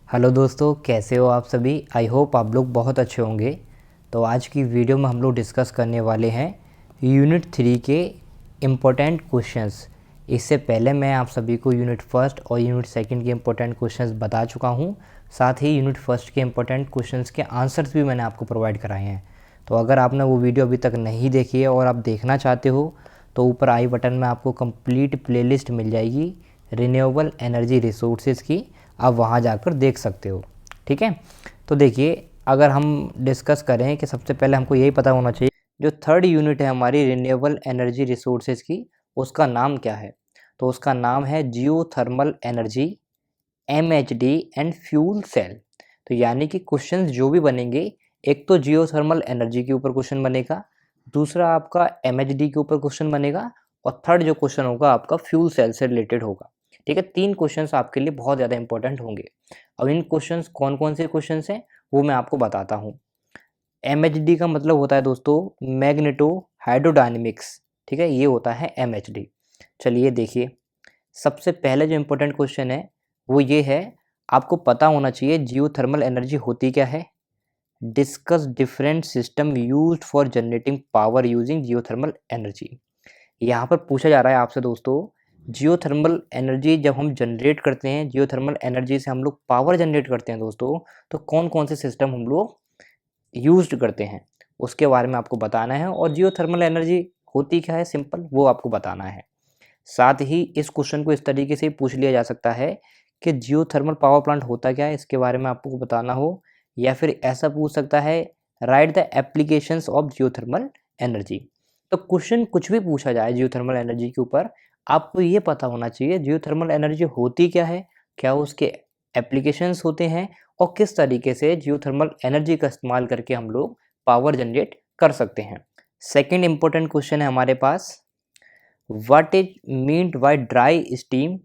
Hello दोस्तों, कैसे हो आप सभी। आई होप आप लोग बहुत अच्छे होंगे। तो आज की वीडियो में हम लोग डिस्कस करने वाले हैं यूनिट 3 के इम्पोर्टेंट क्वेश्चंस। इससे पहले मैं आप सभी को यूनिट फर्स्ट और यूनिट सेकंड के इम्पोर्टेंट क्वेश्चंस बता चुका हूं। साथ ही यूनिट फर्स्ट के इम्पोर्टेंट क्वेश्चंस के आंसर्स भी मैंने आपको प्रोवाइड कराए हैं। तो अगर आपने वो वीडियो अभी तक नहीं देखी है और आप देखना चाहते हो तो ऊपर आई बटन में आपको कंप्लीट प्लेलिस्ट मिल जाएगी रिन्यूएबल एनर्जी रिसोर्सेज की। आप वहाँ जाकर देख सकते हो। ठीक है, तो देखिए, अगर हम डिस्कस करें कि सबसे पहले हमको यही पता होना चाहिए जो थर्ड यूनिट है हमारी रिन्यूएबल एनर्जी रिसोर्सेज की, उसका नाम क्या है। तो उसका नाम है geothermal energy, MHD and fuel cell. तो यानी कि क्वेश्चंस जो भी बनेंगे, एक तो जियोथर्मल एनर्जी के ऊपर क्वेश्चन बनेगा, दूसरा आपका MHD के ऊपर क्वेश्चन बनेगा, और थर्ड जो क्वेश्चन होगा आपका फ्यूल सेल से रिलेटेड होगा। ठीक है, 3 क्वेश्चंस आपके लिए बहुत ज़्यादा इंपॉर्टेंट होंगे। अब इन क्वेश्चंस कौन कौन से क्वेश्चंस हैं वो मैं आपको बताता हूँ। MHD का मतलब होता है दोस्तों मैग्नेटो हाइड्रोडायनेमिक्स। ठीक है, ये होता है MHD। चलिए देखिए, सबसे पहले जो इम्पोर्टेंट क्वेश्चन है वो ये है, आपको पता होना चाहिए जियोथर्मल एनर्जी होती क्या है। Discuss different system used for generating power using geothermal energy. यहाँ पर पूछा जा रहा है आपसे दोस्तों, जियोथर्मल एनर्जी जब हम जनरेट करते हैं, जियोथर्मल एनर्जी से हम लोग पावर जनरेट करते हैं दोस्तों, तो कौन कौन से सिस्टम हम लोग यूज्ड करते हैं उसके बारे में आपको बताना है। और जियोथर्मल एनर्जी होती क्या है, सिंपल वो आपको बताना है। साथ ही इस क्वेश्चन को इस तरीके से पूछ लिया जा सकता है कि जियोथर्मल पावर प्लांट होता क्या है, इसके बारे में आपको बताना हो। या फिर ऐसा पूछ सकता है, right the applications of geothermal energy. तो क्वेश्चन कुछ भी पूछा जाए जियोथर्मल एनर्जी के ऊपर, आपको ये पता होना चाहिए जियोथर्मल एनर्जी होती क्या है, क्या उसके एप्लीकेशंस होते हैं, और किस तरीके से जियोथर्मल एनर्जी का इस्तेमाल करके हम लोग पावर जनरेट कर सकते हैं। सेकेंड इंपॉर्टेंट क्वेश्चन है हमारे पास, what is meant by dry steam,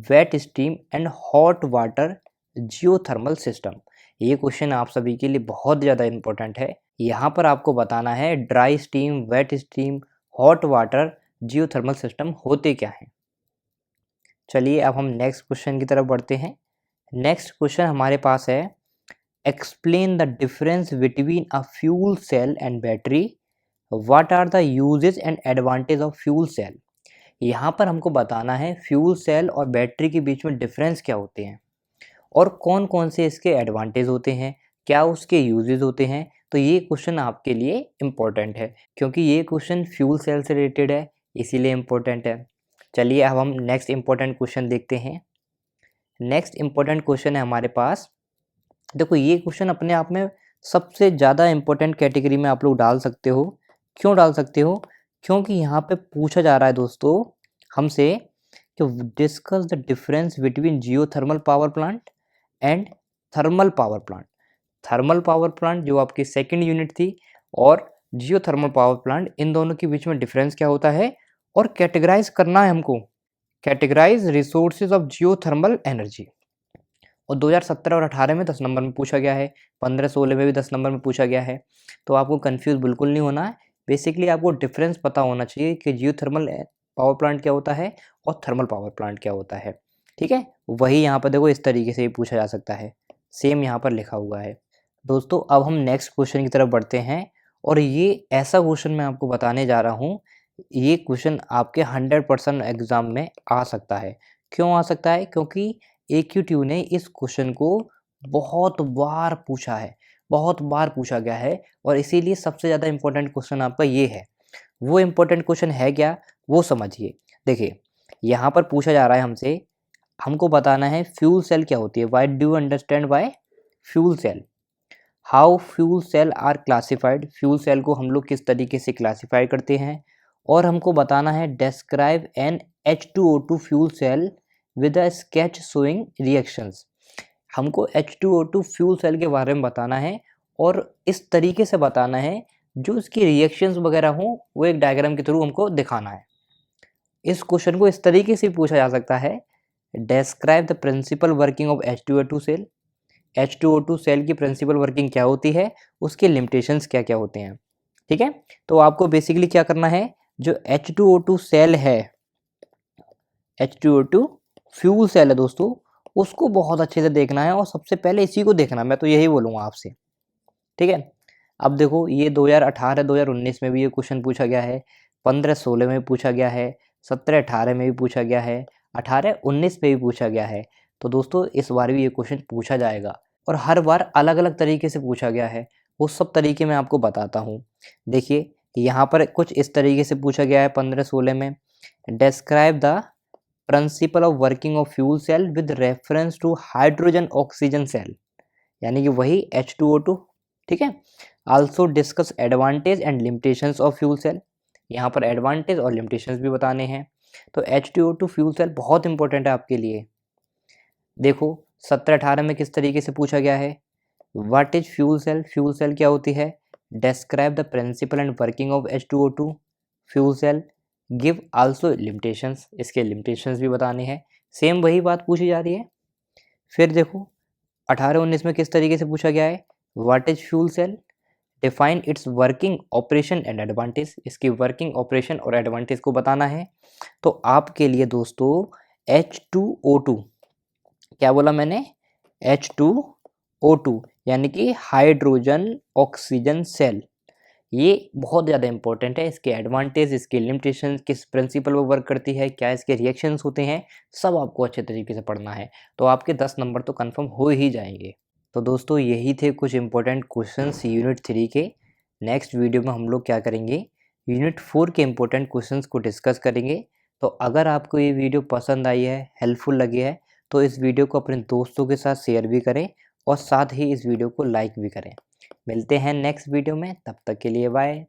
wet steam and hot water geothermal system। ये क्वेश्चन आप सभी के लिए बहुत ज़्यादा इंपॉर्टेंट है। यहाँ पर आपको बताना है dry steam, wet steam, hot water geothermal system होते क्या हैं। चलिए अब हम नेक्स्ट क्वेश्चन की तरफ बढ़ते हैं। नेक्स्ट क्वेश्चन हमारे पास है, explain the difference between a fuel cell and battery, what are the uses and advantage of fuel cell. यहाँ पर हमको बताना है फ्यूल सेल और बैटरी के बीच में डिफरेंस क्या होते हैं और कौन कौन से इसके एडवांटेज होते हैं, क्या उसके यूजेस होते हैं। तो ये क्वेश्चन आपके लिए इम्पोर्टेंट है क्योंकि ये क्वेश्चन फ्यूल सेल से रिलेटेड है, इसीलिए इम्पोर्टेंट है। चलिए अब हम नेक्स्ट इम्पोर्टेंट क्वेश्चन देखते हैं। नेक्स्ट इम्पोर्टेंट क्वेश्चन है हमारे पास, देखो ये क्वेश्चन अपने आप में सबसे ज़्यादा इम्पोर्टेंट कैटेगरी में आप लोग डाल सकते हो। क्यों डाल सकते हो, क्योंकि यहाँ पे पूछा जा रहा है दोस्तों हमसे कि discuss the difference between geothermal power plant and thermal power plant. Thermal power plant जो आपकी सेकंड यूनिट थी और जियोथर्मल पावर प्लांट, इन दोनों के बीच में डिफरेंस क्या होता है और कैटेगराइज करना है हमको। Categorise resources of geothermal energy. और 2017 और 18 में 10 नंबर में पूछा गया है, 15-16 में भी 10 नंबर में पूछा गया है। तो आपको कंफ्यूज बिल्कुल नहीं होना है। बेसिकली आपको डिफरेंस पता होना चाहिए कि जियोथर्मल पावर प्लांट क्या होता है और थर्मल पावर प्लांट क्या होता है। ठीक है, वही यहाँ पर देखो इस तरीके से ही पूछा जा सकता है, सेम यहाँ पर लिखा हुआ है। दोस्तों अब हम नेक्स्ट क्वेश्चन की तरफ बढ़ते हैं, और ये ऐसा क्वेश्चन मैं आपको बताने जा रहा हूँ, ये क्वेश्चन आपके 100% एग्जाम में आ सकता है। क्यों आ सकता है, क्योंकि AQTU ने इस क्वेश्चन को बहुत बार पूछा है, बहुत बार पूछा गया है, और इसीलिए सबसे ज़्यादा इम्पोर्टेंट क्वेश्चन आपका ये है। वो इम्पोर्टेंट क्वेश्चन है क्या, वो समझिए। देखिए यहाँ पर पूछा जा रहा है हमसे, हमको बताना है फ्यूल सेल क्या होती है। Why do understand by fuel cell, how fuel cell are classified. Fuel cell को हम लोग किस तरीके से क्लासीफाई करते हैं। और हमको बताना है describe an H2O2 fuel cell with a sketch showing reactions. हमको H2O2 फ्यूल सेल के बारे में बताना है और इस तरीके से बताना है जो इसकी रिएक्शंस वगैरह हों, वो एक डायग्राम के थ्रू हमको दिखाना है। इस क्वेश्चन को इस तरीके से पूछा जा सकता है, describe the principle working of H2O2 cell. H2O2 cell की प्रिंसिपल वर्किंग क्या होती है, उसके लिमिटेशंस क्या क्या होते हैं। ठीक है, तो आपको बेसिकली क्या करना है, जो H2O2 सेल है, H2O2 फ्यूल सेल है दोस्तों, उसको बहुत अच्छे से देखना है और सबसे पहले इसी को देखना, मैं तो यही बोलूँगा आपसे, ठीक है। अब देखो ये 2018-2019 में भी ये क्वेश्चन पूछा गया है, 15-16 में पूछा गया है, 17-18 में भी पूछा गया है, 18-19 में भी पूछा गया है। तो दोस्तों इस बार भी ये क्वेश्चन पूछा जाएगा और हर बार अलग अलग तरीके से पूछा गया है, वो सब तरीके मैं आपको बताता हूँ। देखिए यहाँ पर कुछ इस तरीके से पूछा गया है 15-16 में, describe the principle of working of fuel cell with reference to hydrogen oxygen cell, यानी कि वही H2O2, ठीक है। Also discuss advantage and limitations of fuel cell, यहाँ पर एडवांटेज और लिमिटेशंस भी बताने हैं। तो H2O2 फ्यूल सेल बहुत इंपॉर्टेंट है आपके लिए। देखो 17-18 में किस तरीके से पूछा गया है, what is fuel cell, fuel cell क्या होती है, describe the principle and working of H2O2 fuel cell, give also limitations, इसके लिमिटेशंस भी बताने हैं। सेम वही बात पूछी जा रही है। फिर देखो 18-19 में किस तरीके से पूछा गया है, what is fuel cell, define its working operation and advantage, इसकी वर्किंग ऑपरेशन और एडवांटेज को बताना है। तो आपके लिए दोस्तों H2O2, क्या बोला मैंने, H2O2 यानी कि हाइड्रोजन ऑक्सीजन सेल, ये बहुत ज़्यादा इंपॉर्टेंट है। इसके एडवांटेज, इसके लिमिटेशन, किस प्रिंसिपल पर वर्क करती है, क्या इसके रिएक्शंस होते हैं, सब आपको अच्छे तरीके से पढ़ना है। तो आपके 10 नंबर तो कंफर्म हो ही जाएंगे। तो दोस्तों यही थे कुछ इंपॉर्टेंट क्वेश्चंस यूनिट 3 के। नेक्स्ट वीडियो में हम लोग क्या करेंगे, यूनिट 4 के इंपॉर्टेंट क्वेश्चंस को डिस्कस करेंगे। तो अगर आपको ये वीडियो पसंद आई है, हेल्पफुल लगी है, तो इस वीडियो को अपने दोस्तों के साथ शेयर भी करें और साथ ही इस वीडियो को लाइक भी करें। मिलते हैं नेक्स्ट वीडियो में, तब तक के लिए बाय।